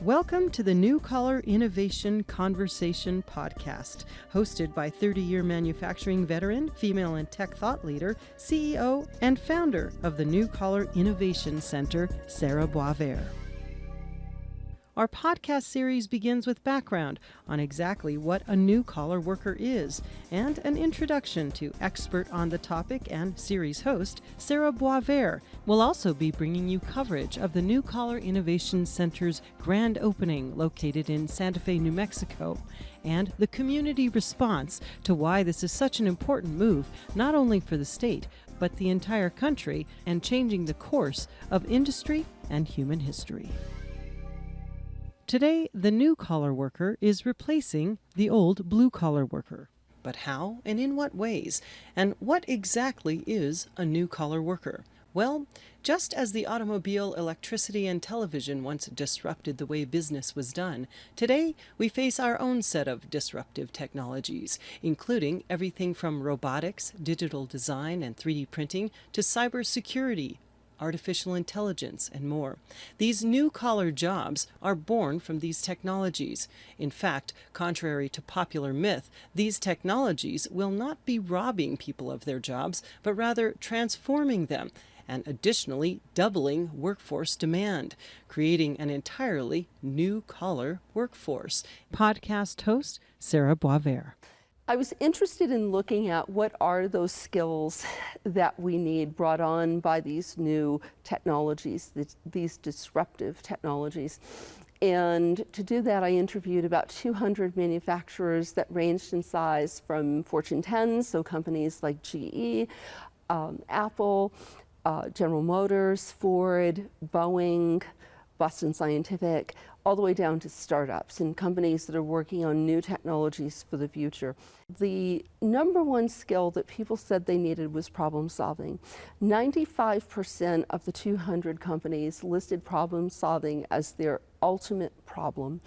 Welcome to the New Collar Innovation Conversation podcast, hosted by 30-year manufacturing veteran, female and tech thought leader, CEO, and founder of the New Collar Innovation Center, Sarah Boisvert. Our podcast series begins with background on exactly what a new-collar worker is and an introduction to expert on the topic and series host Sarah Boisvert. We'll also be bringing you coverage of the New Collar Innovation Center's grand opening located in Santa Fe, New Mexico, and the community response to why this is such an important move, not only for the state, but the entire country, and changing the course of industry and human history. Today, the new-collar worker is replacing the old blue-collar worker. But how and in what ways? And what exactly is a new-collar worker? Well, just as the automobile, electricity, and television once disrupted the way business was done, today we face our own set of disruptive technologies, including everything from robotics, digital design, and 3D printing to cybersecurity, artificial intelligence, and more. These new-collar jobs are born from these technologies. In fact, contrary to popular myth, these technologies will not be robbing people of their jobs, but rather transforming them, and additionally doubling workforce demand, creating an entirely new-collar workforce. Podcast host Sarah Boisvert. I was interested in looking at what are those skills that we need brought on by these new technologies, these disruptive technologies. And to do that, I interviewed about 200 manufacturers that ranged in size from Fortune 10, so companies like GE, Apple, General Motors, Ford, Boeing, Boston Scientific, all the way down to startups and companies that are working on new technologies for the future. The number one skill that people said they needed was problem solving. 95% of the 200 companies listed problem solving as their ultimate problem.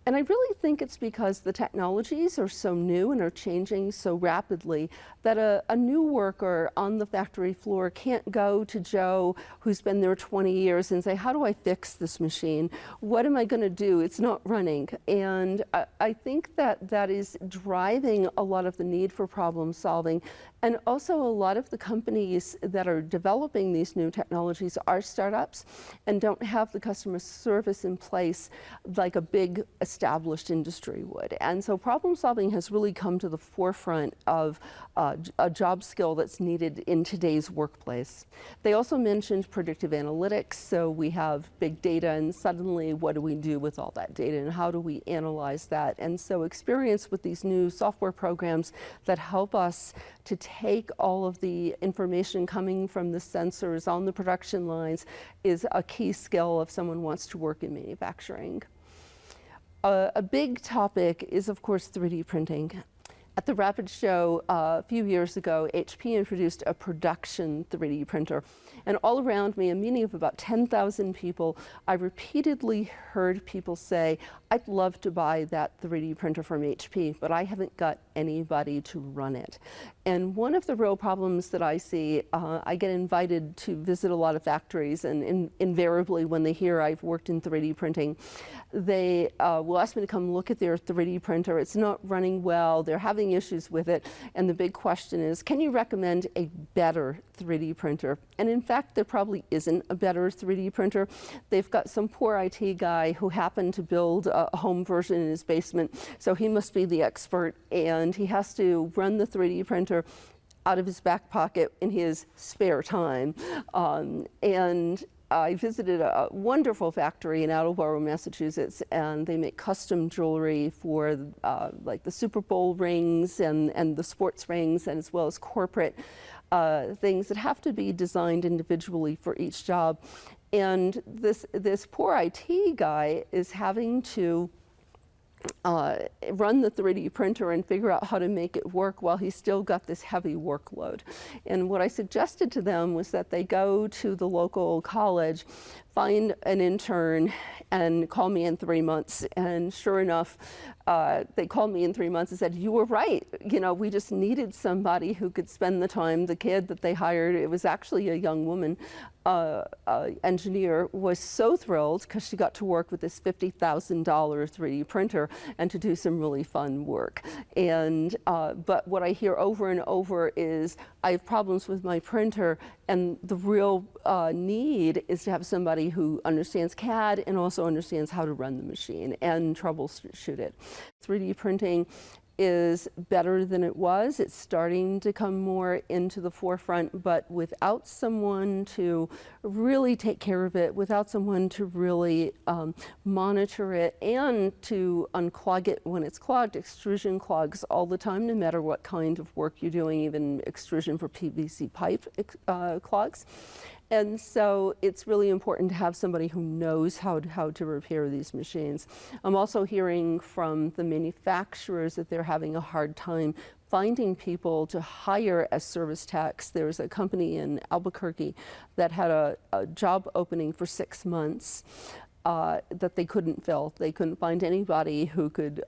And I really think it's because the technologies are so new and are changing so rapidly that a new worker on the factory floor can't go to Joe, who's been there 20 years, and say, how do I fix this machine? What am I going to do? It's not running. And I think that that is driving a lot of the need for problem solving. And also a lot of the companies that are developing these new technologies are startups and don't have the customer service in place like a big established industry would. And so problem solving has really come to the forefront of a job skill that's needed in today's workplace. They also mentioned predictive analytics. So we have big data, and suddenly what do we do with all that data and how do we analyze that? And so experience with these new software programs that help us to take all of the information coming from the sensors on the production lines is a key skill if someone wants to work in manufacturing. A big topic is, of course, 3D printing. At the Rapid Show a few years ago, HP introduced a production 3D printer. And all around me, a meeting of about 10,000 people, I repeatedly heard people say, I'd love to buy that 3D printer from HP, but I haven't got anybody to run it. And one of the real problems that I see, I get invited to visit a lot of factories, and invariably when they hear I've worked in 3D printing, they will ask me to come look at their 3D printer. It's not running well, they're having issues with it, and the big question is, can you recommend a better 3D printer? And in fact, there probably isn't a better 3D printer. They've got some poor IT guy who happened to build a home version in his basement, so he must be the expert, and he has to run the 3D printer out of his back pocket in his spare time. And I visited a wonderful factory in Attleboro, Massachusetts, and they make custom jewelry for like the Super Bowl rings and the sports rings, and as well as corporate things that have to be designed individually for each job. And this poor IT guy is having to run the 3D printer and figure out how to make it work while he's still got this heavy workload. And what I suggested to them was that they go to the local college, find an intern and call me in 3 months. And sure enough, they called me in 3 months and said, you were right. You know, we just needed somebody who could spend the time. The kid that they hired, it was actually a young woman, engineer, was so thrilled because she got to work with this $50,000 3D printer and to do some really fun work. And but what I hear over and over is, I have problems with my printer, and the real need is to have somebody who understands CAD and also understands how to run the machine and troubleshoot it. 3D printing is better than it was. It's starting to come more into the forefront, but without someone to really take care of it, without someone to really monitor it and to unclog it when it's clogged. Extrusion clogs all the time, no matter what kind of work you're doing. Even extrusion for PVC pipe clogs. And so it's really important to have somebody who knows how to repair these machines. I'm also hearing from the manufacturers that they're having a hard time finding people to hire as service techs. There was a company in Albuquerque that had a job opening for 6 months that they couldn't fill. They couldn't find anybody who could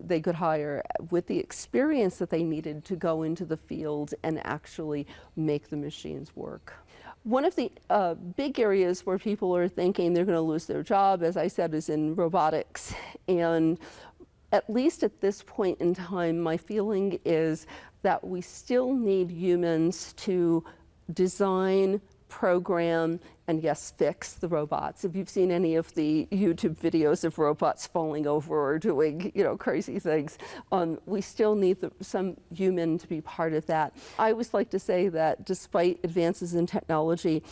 they could hire with the experience that they needed to go into the field and actually make the machines work. One of the big areas where people are thinking they're going to lose their job, as I said, is in robotics. And at least at this point in time, my feeling is that we still need humans to design, program, and yes, fix the robots. If you've seen any of the YouTube videos of robots falling over or doing, you know, crazy things, we still need some human to be part of that. I always like to say that despite advances in technology,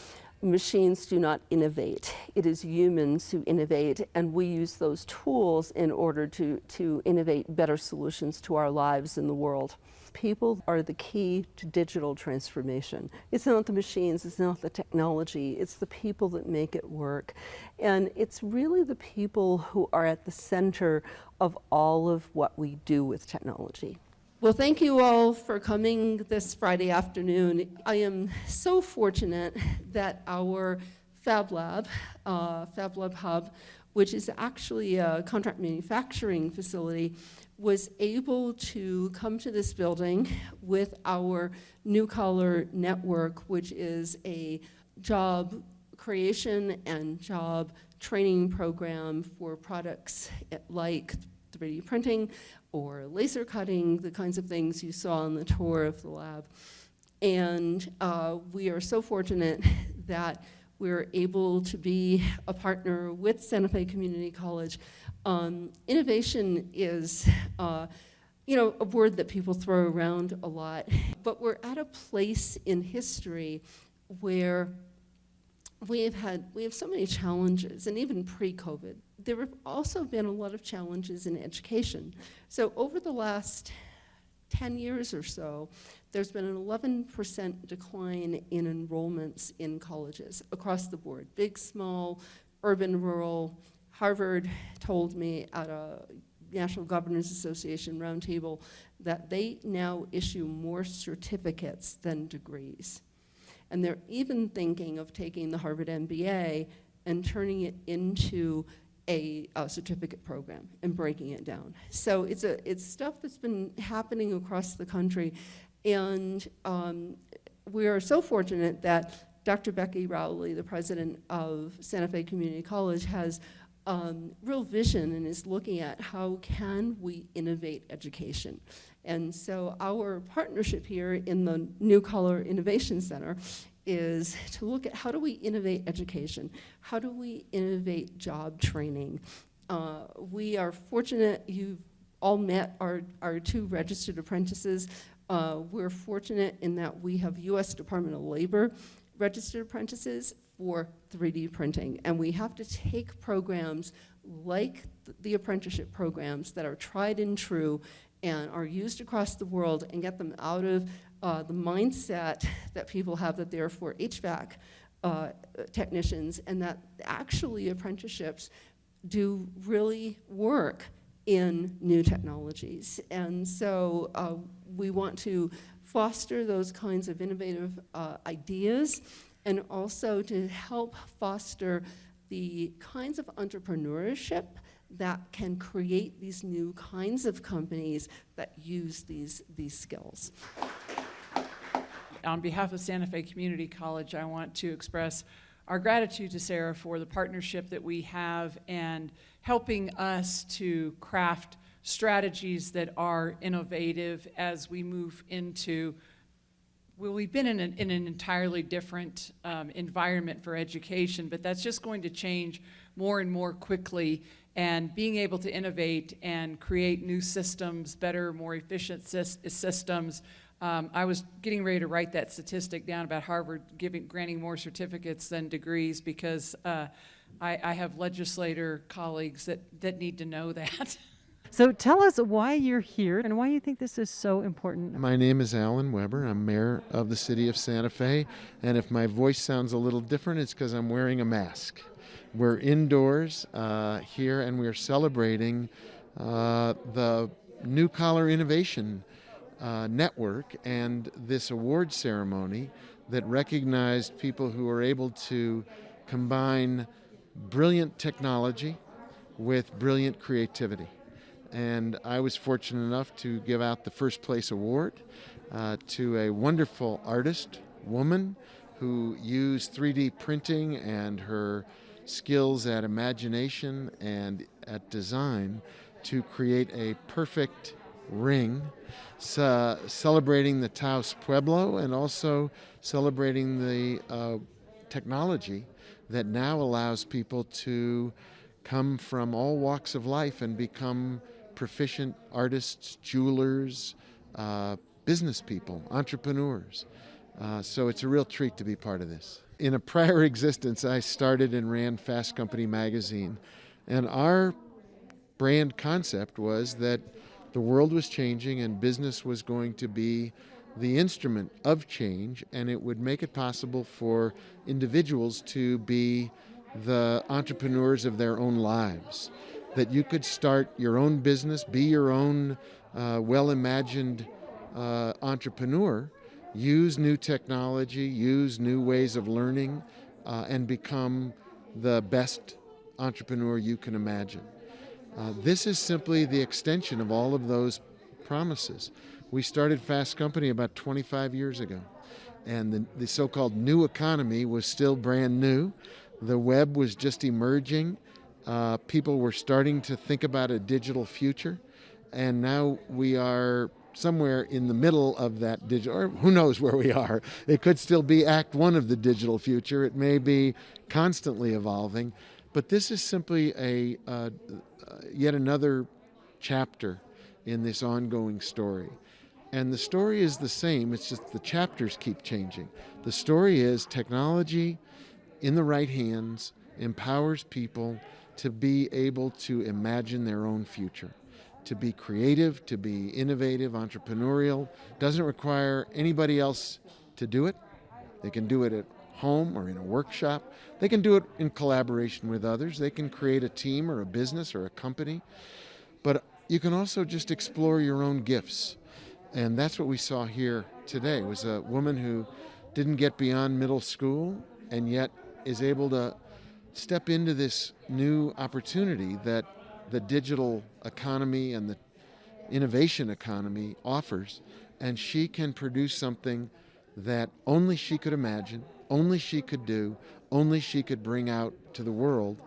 machines do not innovate. It is humans who innovate, and we use those tools in order to innovate better solutions to our lives in the world. People are the key to digital transformation. It's not the machines, it's not the technology, it's the people that make it work. And it's really the people who are at the center of all of what we do with technology. Well, thank you all for coming this Friday afternoon. I am so fortunate that our Fab Lab Hub, which is actually a contract manufacturing facility, was able to come to this building with our New Color Network, which is a job creation and job training program for products like 3D printing or laser cutting, the kinds of things you saw on the tour of the lab. And we are so fortunate that we're able to be a partner with Santa Fe Community College. Innovation is, you know, a word that people throw around a lot, but we're at a place in history where we have so many challenges, and even pre-COVID. There have also been a lot of challenges in education. So over the last 10 years or so, there's been an 11% decline in enrollments in colleges across the board, big, small, urban, rural. Harvard told me at a National Governors Association roundtable that they now issue more certificates than degrees. And they're even thinking of taking the Harvard MBA and turning it into a certificate program and breaking it down. So it's stuff that's been happening across the country. And we are so fortunate that Dr. Becky Rowley, the president of Santa Fe Community College, has real vision and is looking at how can we innovate education. And so our partnership here in the New Color Innovation Center is to look at how do we innovate education, how do we innovate job training. We are fortunate you've all met our two registered apprentices. We're fortunate in that we have U.S. Department of Labor registered apprentices for 3D printing, and we have to take programs like the apprenticeship programs that are tried and true and are used across the world and get them out of the mindset that people have that they're for HVAC technicians, and that actually apprenticeships do really work in new technologies. And so we want to foster those kinds of innovative ideas and also to help foster the kinds of entrepreneurship that can create these new kinds of companies that use these skills. On behalf of Santa Fe Community College, I want to express our gratitude to Sarah for the partnership that we have and helping us to craft strategies that are innovative as we move into, well, we've been in an entirely different environment for education, but that's just going to change more and more quickly, and being able to innovate and create new systems, better, more efficient systems. I was getting ready to write that statistic down about Harvard granting more certificates than degrees, because I have legislator colleagues that need to know that. So tell us why you're here and why you think this is so important. My name is Alan Weber. I'm mayor of the city of Santa Fe, and if my voice sounds a little different, it's because I'm wearing a mask. We're indoors here, and we're celebrating the New Collar Innovation Network and this award ceremony that recognized people who are able to combine brilliant technology with brilliant creativity. And I was fortunate enough to give out the first place award to a wonderful artist woman who used 3D printing and her skills at imagination and at design to create a perfect ring, celebrating the Taos Pueblo and also celebrating the technology that now allows people to come from all walks of life and become proficient artists, jewelers, business people, entrepreneurs. So it's a real treat to be part of this. In a prior existence, I started and ran Fast Company magazine, and our brand concept was that the world was changing and business was going to be the instrument of change, and it would make it possible for individuals to be the entrepreneurs of their own lives. That you could start your own business, be your own well-imagined entrepreneur, use new technology, use new ways of learning, and become the best entrepreneur you can imagine. This is simply the extension of all of those promises. We started Fast Company about 25 years ago, and the so-called new economy was still brand new. The web was just emerging. People were starting to think about a digital future, and now we are somewhere in the middle of that digital, or who knows where we are. It could still be Act One of the digital future. It may be constantly evolving, but this is simply yet another chapter in this ongoing story. And the story is the same, it's just the chapters keep changing. The story is technology in the right hands empowers people to be able to imagine their own future, to be creative, to be innovative, entrepreneurial. Doesn't require anybody else to do it. They can do it at home or in a workshop. They can do it in collaboration with others. They can create a team or a business or a company. But you can also just explore your own gifts. And that's what we saw here today. It was a woman who didn't get beyond middle school and yet is able to step into this new opportunity that the digital economy and the innovation economy offers, and she can produce something that only she could imagine, only she could do, only she could bring out to the world.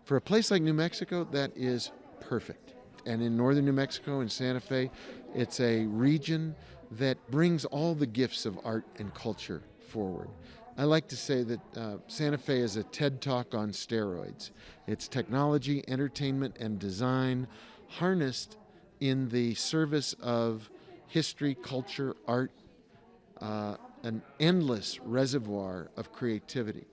For a place like New Mexico, that is perfect. And in northern New Mexico, in Santa Fe, it's a region that brings all the gifts of art and culture forward. I like to say that Santa Fe is a TED Talk on steroids. It's technology, entertainment, and design harnessed in the service of history, culture, art, an endless reservoir of creativity.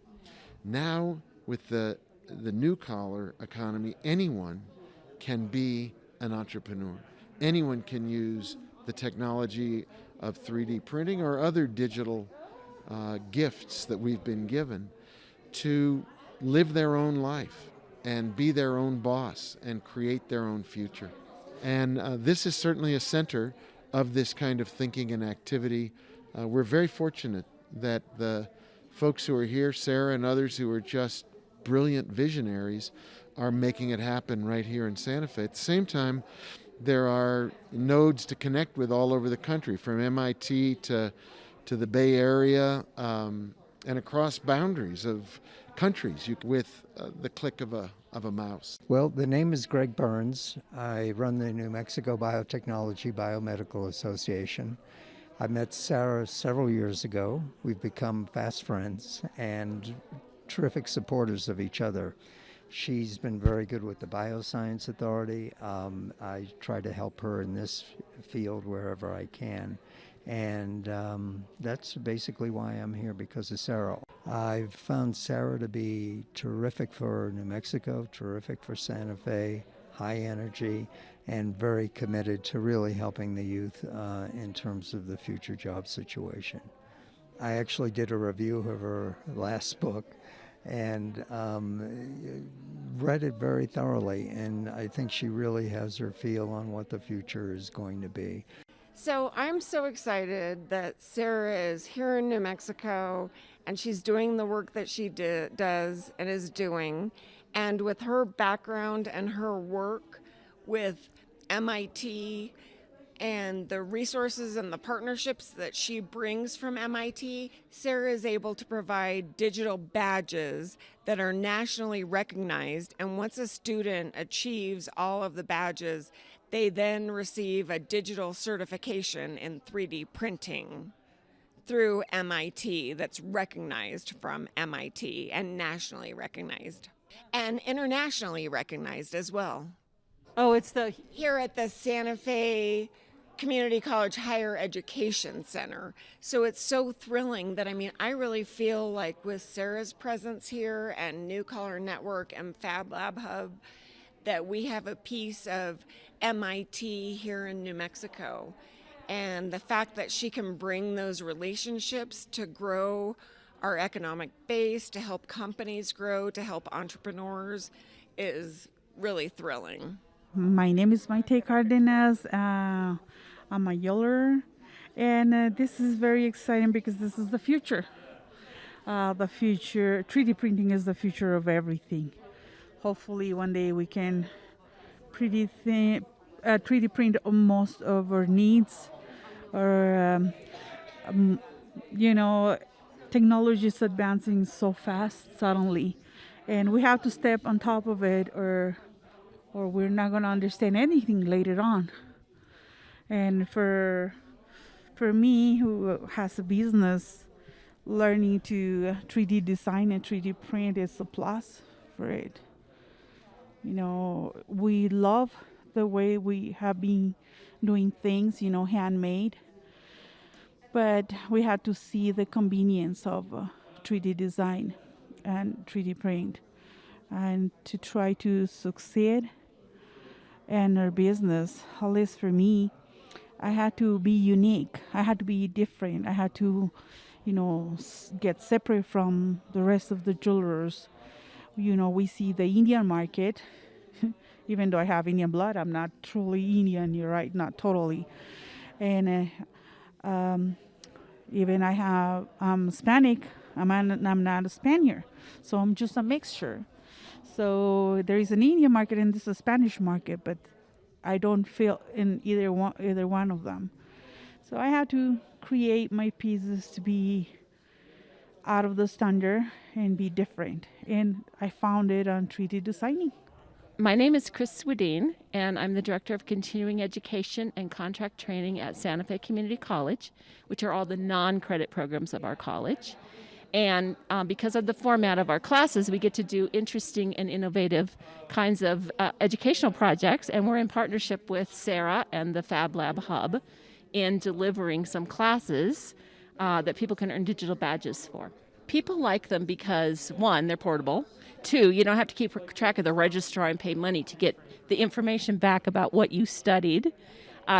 Now, with the new collar economy, anyone can be an entrepreneur. Anyone can use the technology of 3D printing or other digital gifts that we've been given to live their own life and be their own boss and create their own future. And this is certainly a center of this kind of thinking and activity. We're very fortunate that the folks who are here, Sarah and others who are just brilliant visionaries, are making it happen right here in Santa Fe. At the same time, there are nodes to connect with all over the country, from MIT to the Bay Area, and across boundaries of countries with the click of a mouse. Well, the name is Greg Burns. I run the New Mexico Biotechnology Biomedical Association. I met Sarah several years ago. We've become fast friends and terrific supporters of each other. She's been very good with the Bioscience Authority. I try to help her in this field wherever I can. And that's basically why I'm here, because of Sarah. I've found Sarah to be terrific for New Mexico, terrific for Santa Fe, high energy, and very committed to really helping the youth in terms of the future job situation. I actually did a review of her last book and read it very thoroughly, and I think she really has her feel on what the future is going to be. So I'm so excited that Sarah is here in New Mexico and she's doing the work that she does and is doing. And with her background and her work with MIT and the resources and the partnerships that she brings from MIT, Sarah is able to provide digital badges that are nationally recognized. And once a student achieves all of the badges, they then receive a digital certification in 3D printing through MIT that's recognized from MIT and nationally recognized and internationally recognized as well. Oh, it's Here at the Santa Fe Community College Higher Education Center. So it's so thrilling that, I really feel like with Sarah's presence here and New Color Network and Fab Lab Hub, that we have a piece of MIT here in New Mexico. And the fact that she can bring those relationships to grow our economic base, to help companies grow, to help entrepreneurs is really thrilling. My name is Maite Cardenas. I'm a yeller, and this is very exciting because this is the future. The future, 3D printing is the future of everything. Hopefully one day we can 3D print most of our needs, or technology is advancing so fast suddenly, and we have to step on top of it, or we're not going to understand anything later on. And for me, who has a business, learning to 3D design and 3D print is a plus for it. We love the way we have been doing things, handmade, but we had to see the convenience of 3D design and 3D print, and to try to succeed in our business, at least for me, I had to be unique. I had to be different. I had to, get separate from the rest of the jewelers. We see the Indian market. Even though I have Indian blood, I'm not truly Indian. You're right, not totally. And even I'm Hispanic. I'm not a Spaniard, so I'm just a mixture. So there is an Indian market and this is a Spanish market, but I don't feel in either one of them. So I had to create my pieces to be out of the standard and be different. And I found it on 3D designing. My name is Chris Swedeen, and I'm the Director of Continuing Education and Contract Training at Santa Fe Community College, which are all the non-credit programs of our college. And because of the format of our classes, we get to do interesting and innovative kinds of educational projects, and we're in partnership with Sarah and the Fab Lab Hub in delivering some classes that people can earn digital badges for. People like them because, one, they're portable. Two, you don't have to keep track of the registrar and pay money to get the information back about what you studied.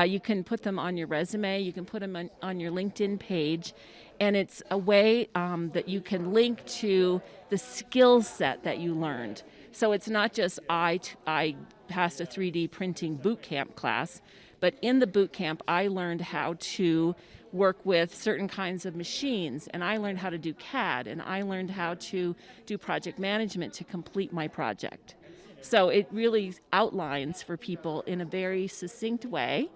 You can put them on your resume. You can put them on your LinkedIn page. And it's a way that you can link to the skill set that you learned. So it's not just I passed a 3D printing boot camp class, but in the boot camp I learned how to work with certain kinds of machines, and I learned how to do CAD, and I learned how to do project management to complete my project. So it really outlines for people in a very succinct way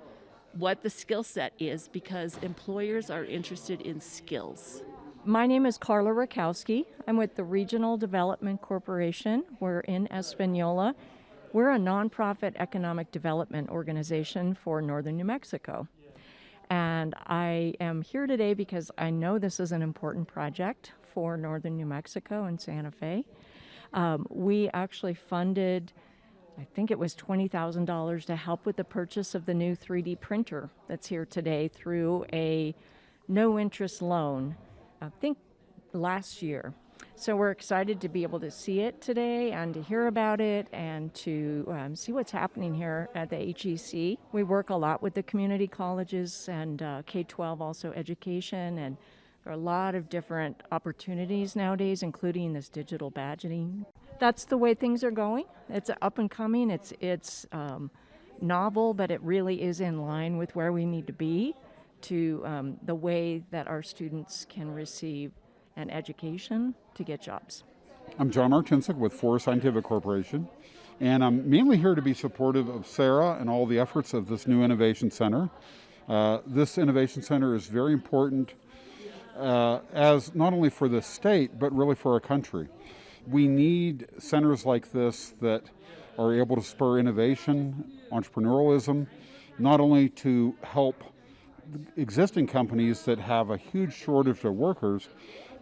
what the skill set is, because employers are interested in skills. My name is Carla Rakowski. I'm with the Regional Development Corporation. We're in Espanola. We're a nonprofit economic development organization for northern New Mexico. And I am here today because I know this is an important project for northern New Mexico and Santa Fe. We actually funded, I think it was $20,000 to help with the purchase of the new 3D printer that's here today through a no-interest loan, I think last year. So we're excited to be able to see it today and to hear about it and to see what's happening here at the HEC. We work a lot with the community colleges and K-12 also education, and there are a lot of different opportunities nowadays, including this digital badging. That's the way things are going. It's up and coming. It's novel, but it really is in line with where we need to be to the way that our students can receive an education to get jobs. I'm John Martinsik with Forest Scientific Corporation, and I'm mainly here to be supportive of Sarah and all the efforts of this new Innovation Center. This Innovation Center is very important as not only for the state, but really for our country. We need centers like this that are able to spur innovation, entrepreneurialism, not only to help existing companies that have a huge shortage of workers,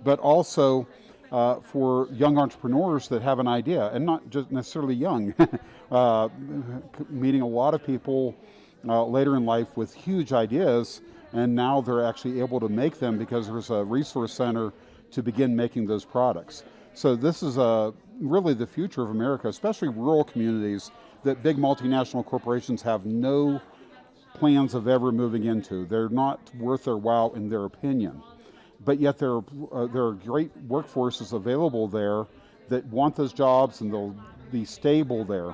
but also for young entrepreneurs that have an idea, and not just necessarily young, meeting a lot of people later in life with huge ideas, and now they're actually able to make them because there's a resource center to begin making those products. So this is really the future of America, especially rural communities that big multinational corporations have no plans of ever moving into. They're not worth their while in their opinion. But yet there are great workforces available there that want those jobs, and they'll be stable there.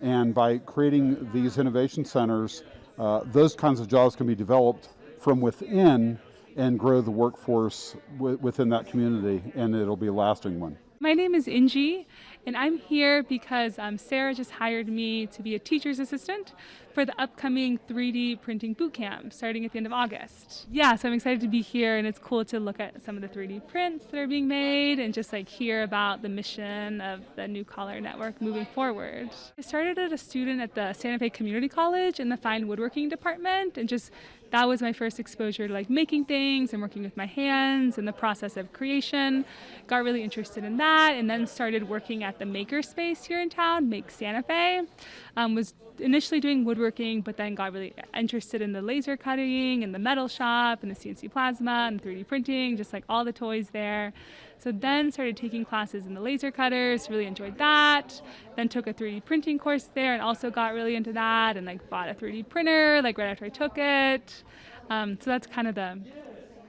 And by creating these innovation centers, those kinds of jobs can be developed from within and grow the workforce within that community, and it'll be a lasting one. My name is Inji, and I'm here because Sarah just hired me to be a teacher's assistant for the upcoming 3D printing boot camp starting at the end of August. Yeah, so I'm excited to be here, and it's cool to look at some of the 3D prints that are being made and just like hear about the mission of the New Collar Network moving forward. I started as a student at the Santa Fe Community College in the fine woodworking department, and just that was my first exposure to like making things and working with my hands and the process of creation. Got really interested in that, and then started working at the makerspace here in town, Make Santa Fe. Was initially doing woodworking, but then got really interested in the laser cutting and the metal shop and the CNC plasma and 3D printing, just like all the toys there. So then started taking classes in the laser cutters, really enjoyed that. Then took a 3D printing course there and also got really into that, and like bought a 3D printer like right after I took it. So that's kind of a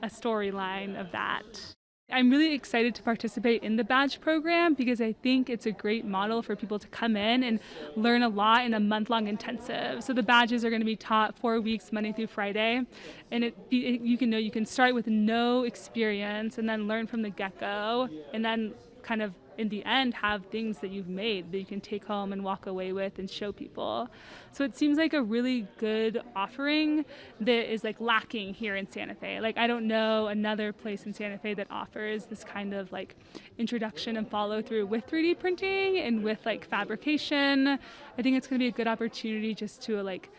storyline of that. I'm really excited to participate in the badge program because I think it's a great model for people to come in and learn a lot in a month-long intensive. So the badges are going to be taught 4 weeks, Monday through Friday, and you can start with no experience and then learn from the get-go, and then kind of in the end have things that you've made that you can take home and walk away with and show people. So it seems like a really good offering that is like lacking here in Santa Fe. Like I don't know another place in Santa Fe that offers this kind of like introduction and follow through with 3D printing and with like fabrication. I think it's going to be a good opportunity just to like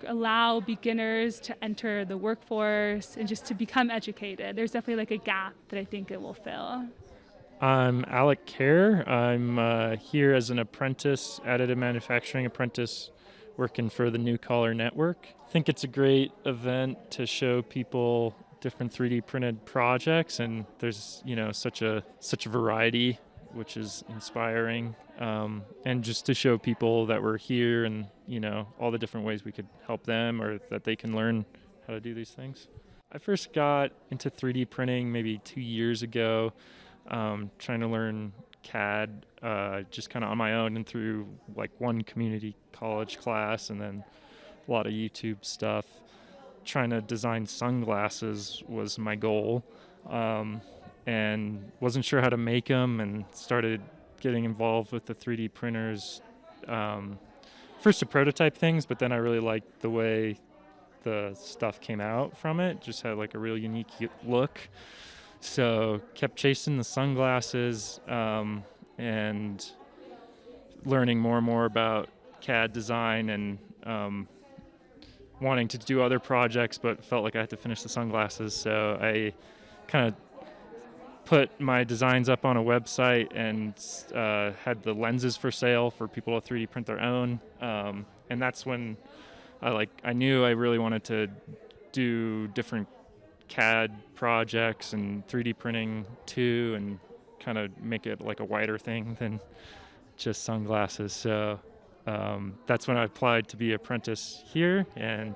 allow beginners to enter the workforce and just to become educated. There's definitely like a gap that I think it will fill. I'm Alec Kerr. I'm here as an apprentice, additive manufacturing apprentice, working for the New Collar Network. I think it's a great event to show people different 3D printed projects, and there's such a variety, which is inspiring, and just to show people that we're here and all the different ways we could help them or that they can learn how to do these things. I first got into 3D printing maybe 2 years ago. Trying to learn CAD just kind of on my own and through like one community college class and then a lot of YouTube stuff. trying to design sunglasses was my goal, and wasn't sure how to make them, and started getting involved with the 3D printers, first to prototype things, but then I really liked the way the stuff came out from it. Just had like a real unique look. So kept chasing the sunglasses, and learning more and more about CAD design, and wanting to do other projects, but felt like I had to finish the sunglasses. So I kind of put my designs up on a website and had the lenses for sale for people to 3D print their own. And that's when I knew I really wanted to do different CAD projects and 3D printing too, and kind of make it like a wider thing than just sunglasses. So that's when I applied to be an apprentice here, and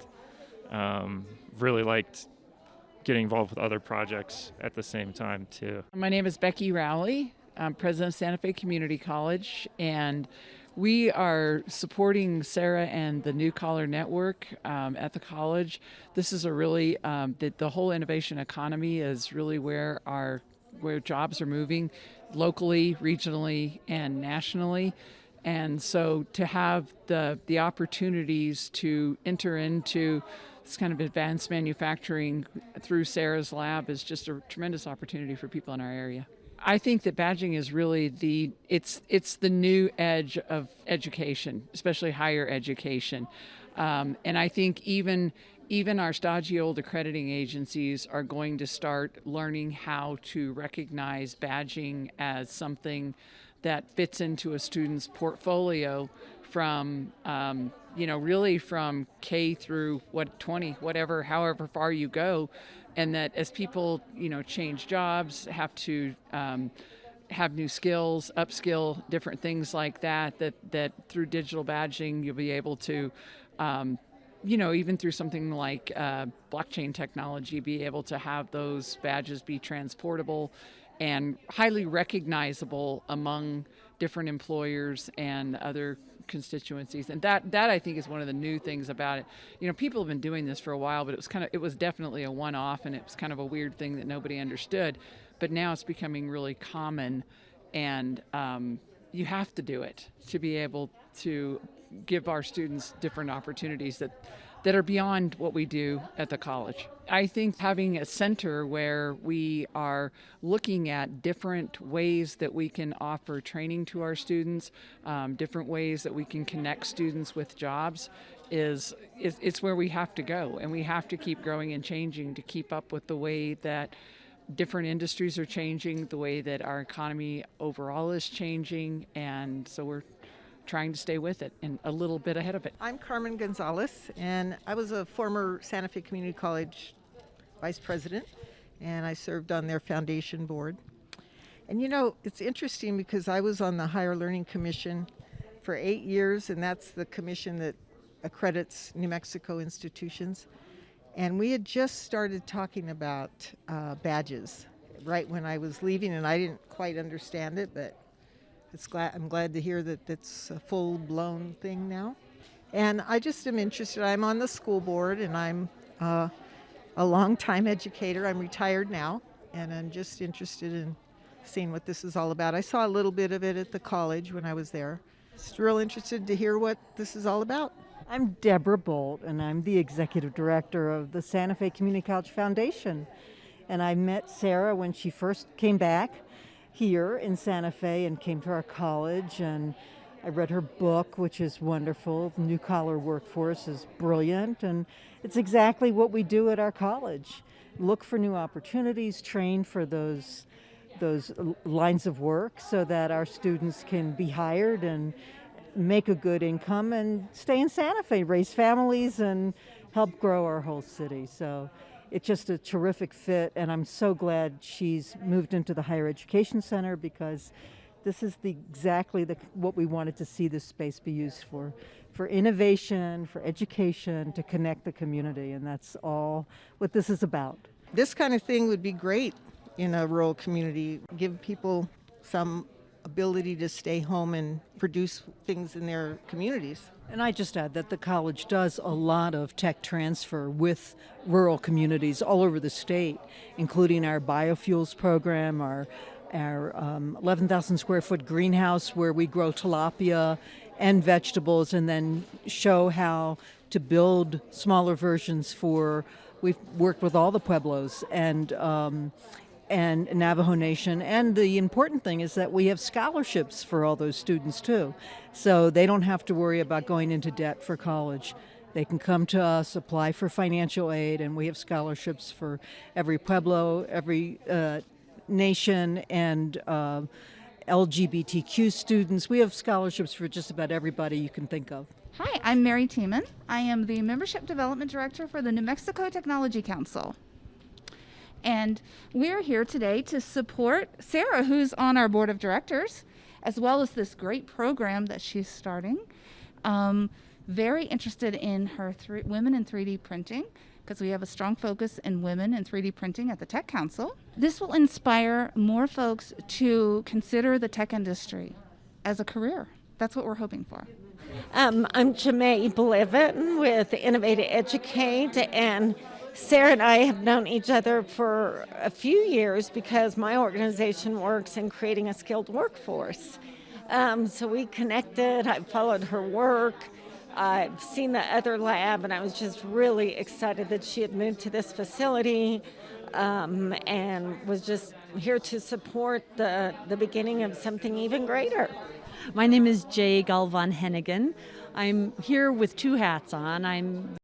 really liked getting involved with other projects at the same time too. My name is Becky Rowley. I'm president of Santa Fe Community College, and we are supporting Sarah and the New Collar Network at the college. This is a really, the whole innovation economy is really where jobs are moving locally, regionally, and nationally. And so to have the opportunities to enter into this kind of advanced manufacturing through Sarah's lab is just a tremendous opportunity for people in our area. I think that badging is really it's the new edge of education, especially higher education. And I think even our stodgy old accrediting agencies are going to start learning how to recognize badging as something that fits into a student's portfolio from, really from K through 20, whatever, however far you go. And that as people, change jobs, have to have new skills, upskill, different things like that through digital badging, you'll be able to, even through something like blockchain technology, be able to have those badges be transportable and highly recognizable among different employers and other constituencies. And that I think is one of the new things about it. People have been doing this for a while, but it was definitely a one-off, and it was kind of a weird thing that nobody understood. But now it's becoming really common, and you have to do it to be able to give our students different opportunities that are beyond what we do at the college. I think having a center where we are looking at different ways that we can offer training to our students, different ways that we can connect students with jobs, it's where we have to go, and we have to keep growing and changing to keep up with the way that different industries are changing, the way that our economy overall is changing, and so we're trying to stay with it and a little bit ahead of it. I'm Carmen Gonzalez, and I was a former Santa Fe Community College vice president, and I served on their foundation board. And it's interesting because I was on the Higher Learning Commission for 8 years, and that's the commission that accredits New Mexico institutions. And we had just started talking about badges right when I was leaving, and I didn't quite understand it, but I'm glad to hear that it's a full-blown thing now. And I just am interested. I'm on the school board, and I'm a long-time educator. I'm retired now, and I'm just interested in seeing what this is all about. I saw a little bit of it at the college when I was there. Just real interested to hear what this is all about. I'm Deborah Bolt, and I'm the executive director of the Santa Fe Community College Foundation. And I met Sarah when she first came back here in Santa Fe and came to our college, and I read her book, which is wonderful. The New Collar Workforce is brilliant, and it's exactly what we do at our college. Look for new opportunities, train for those lines of work so that our students can be hired and make a good income and stay in Santa Fe, raise families, and help grow our whole city. So it's just a terrific fit, and I'm so glad she's moved into the Higher Education Center, because this is exactly what we wanted to see this space be used for innovation, for education, to connect the community, and that's all what this is about. This kind of thing would be great in a rural community, give people some ability to stay home and produce things in their communities. And I just add that the college does a lot of tech transfer with rural communities all over the state, including our biofuels program, our 11,000 square foot greenhouse where we grow tilapia and vegetables, and then show how to build smaller versions for. We've worked with all the pueblos and Navajo Nation, and the important thing is that we have scholarships for all those students too, so they don't have to worry about going into debt for college. They can come to us, apply for financial aid, and we have scholarships for every pueblo, every nation, and LGBTQ students. We have scholarships for just about everybody you can think of. Hi, I'm Mary Tiemann. I am the Membership Development Director for the New Mexico Technology Council. And we're here today to support Sarah, who's on our board of directors, as well as this great program that she's starting. Very interested in her women in 3D printing, because we have a strong focus in women in 3D printing at the Tech Council. This will inspire more folks to consider the tech industry as a career. That's what we're hoping for. I'm Jamae Blevin with Innovate Educate, and Sarah and I have known each other for a few years because my organization works in creating a skilled workforce. So we connected, I followed her work, I've seen the other lab, and I was just really excited that she had moved to this facility, and was just here to support the beginning of something even greater. My name is Jay Galvan Hennigan. I'm here with two hats on. I'm